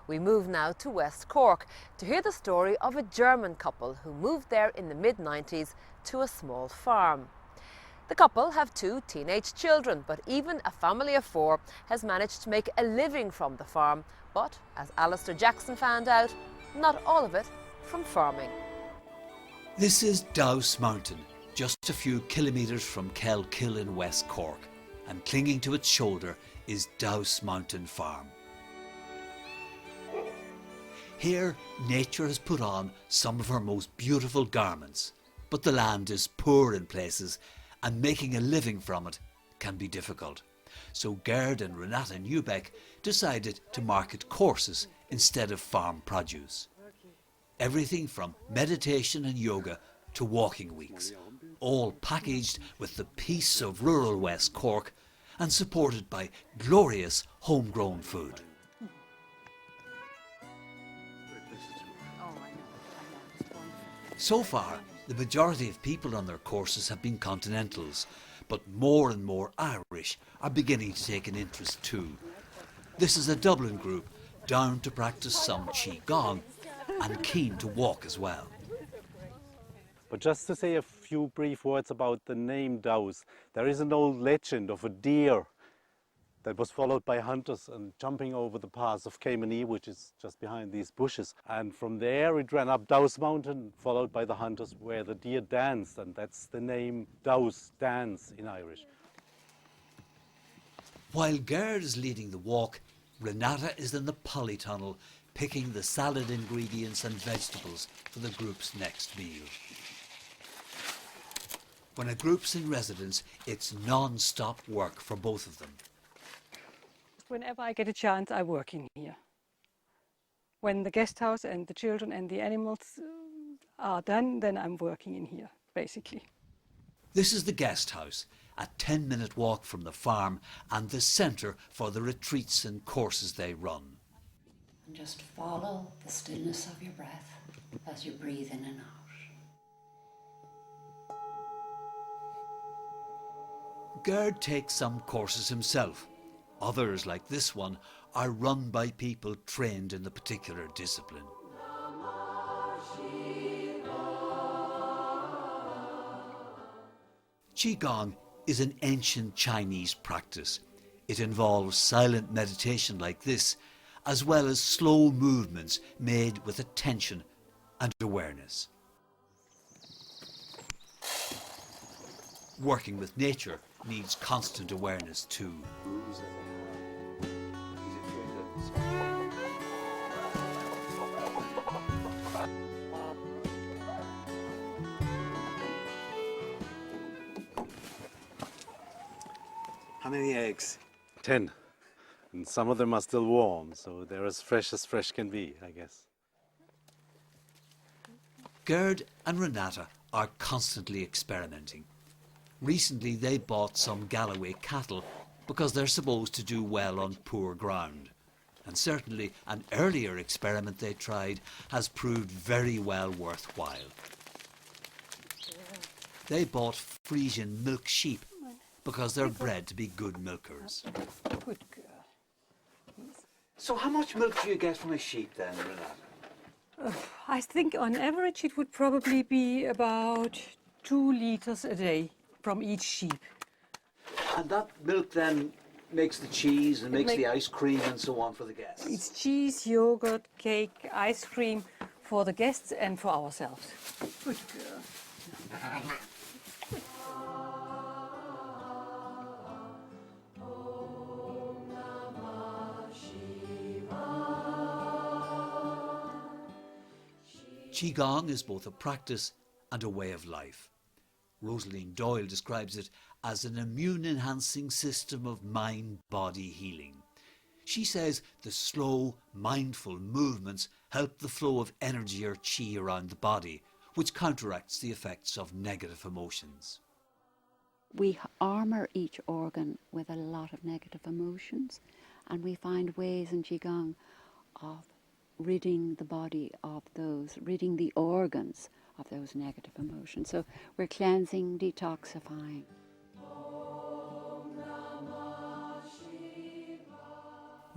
We move now to West Cork to hear the story of a German couple who moved there in the mid-90s to a small farm. The couple have 2 teenage children, but even a family of 4 has managed to make a living from the farm. But, as Alistair Jackson found out, not all of it from farming. This is Douce Mountain, just a few kilometres from Kelkill in West Cork, and clinging to its shoulder is Douce Mountain Farm. Here, nature has put on some of her most beautiful garments, but the land is poor in places and making a living from it can be difficult. So Gerd and Renata Newbeck decided to market courses instead of farm produce. Everything from meditation and yoga to walking weeks, all packaged with the peace of rural West Cork and supported by glorious homegrown food. So far, the majority of people on their courses have been continentals, but more and more Irish are beginning to take an interest too. This is a Dublin group down to practice some Qigong and keen to walk as well. But just to say a few brief words about the name Douce, there is an old legend of a deer that was followed by hunters and jumping over the pass of Caymany, which is just behind these bushes. And from there it ran up Douce Mountain, followed by the hunters, where the deer danced, and that's the name Douce, dance in Irish. While Gerd is leading the walk, Renata is in the polytunnel picking the salad ingredients and vegetables for the group's next meal. When a group's in residence, it's non-stop work for both of them. Whenever I get a chance, I work in here. When the guest house and the children and the animals are done, then I'm working in here, basically. This is the guest house, a 10-minute walk from the farm and the centre for the retreats and courses they run. And just follow the stillness of your breath as you breathe in and out. Gerd takes some courses himself. Others, like this one, are run by people trained in the particular discipline. Qigong is an ancient Chinese practice. It involves silent meditation like this, as well as slow movements made with attention and awareness. Working with nature needs constant awareness too. How many eggs? 10. And some of them are still warm, so they're as fresh can be, I guess. Gerd and Renata are constantly experimenting. Recently they bought some Galloway cattle because they're supposed to do well on poor ground. And certainly an earlier experiment they tried has proved very well worthwhile. They bought Frisian milk sheep because they're bred to be good milkers. Good girl. So how much milk do you get from a sheep then, Renata? I think on average it would probably be about 2 liters a day from each sheep. And that milk then makes the cheese and makes the ice cream and so on for the guests? It's cheese, yogurt, cake, ice cream for the guests and for ourselves. Good girl. Qigong is both a practice and a way of life. Rosaline Doyle describes it as an immune-enhancing system of mind-body healing. She says the slow, mindful movements help the flow of energy or qi around the body, which counteracts the effects of negative emotions. We armour each organ with a lot of negative emotions, and we find ways in Qigong of ridding the body of those, ridding the organs of those negative emotions. So we're cleansing, detoxifying.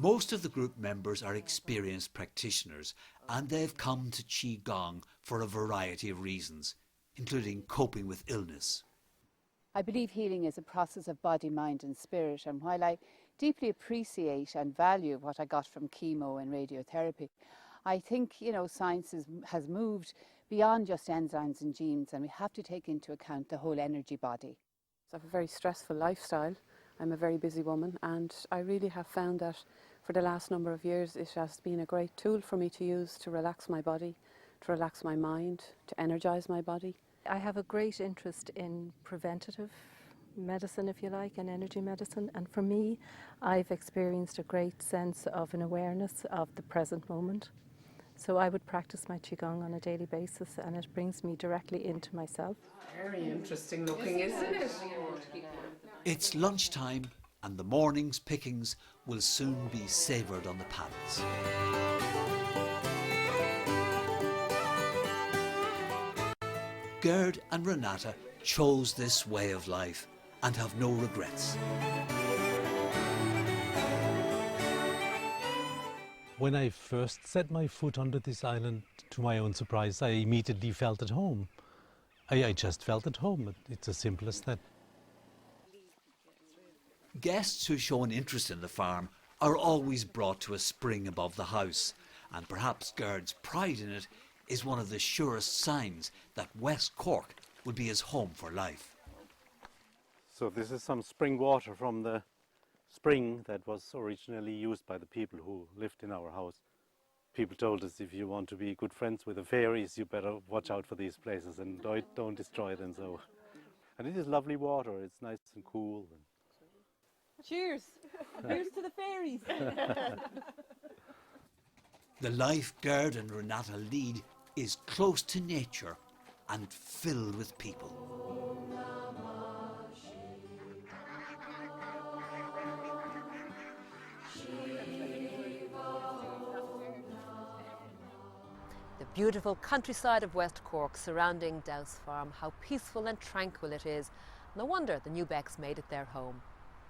Most of the group members are experienced practitioners and they've come to Qigong for a variety of reasons, including coping with illness. I believe healing is a process of body, mind and spirit, and while I deeply appreciate and value what I got from chemo and radiotherapy, I think, science has moved beyond just enzymes and genes, and we have to take into account the whole energy body. I have a very stressful lifestyle. I'm a very busy woman, and I really have found that for the last number of years it has been a great tool for me to use to relax my body, to relax my mind, to energise my body. I have a great interest in preventative medicine, if you like, and energy medicine. And for me, I've experienced a great sense of an awareness of the present moment. So I would practice my Qigong on a daily basis, and it brings me directly into myself. Very interesting looking, isn't it? It's lunchtime and the morning's pickings will soon be savoured on the paddles. Gerd and Renata chose this way of life and have no regrets. When I first set my foot onto this island, to my own surprise, I immediately felt at home. I just felt at home. It's as simple as that. Guests who show an interest in the farm are always brought to a spring above the house, and perhaps Gerd's pride in it is one of the surest signs that West Cork would be his home for life. So this is some spring water from the spring that was originally used by the people who lived in our house. People told us if you want to be good friends with the fairies, you better watch out for these places and don't destroy them. And it is lovely water. It's nice and cool. Cheers! Cheers to the fairies! The life Gerd and Renata lead is close to nature and filled with people. The beautiful countryside of West Cork surrounding Douce Farm, how peaceful and tranquil it is. No wonder the Newbecks made it their home.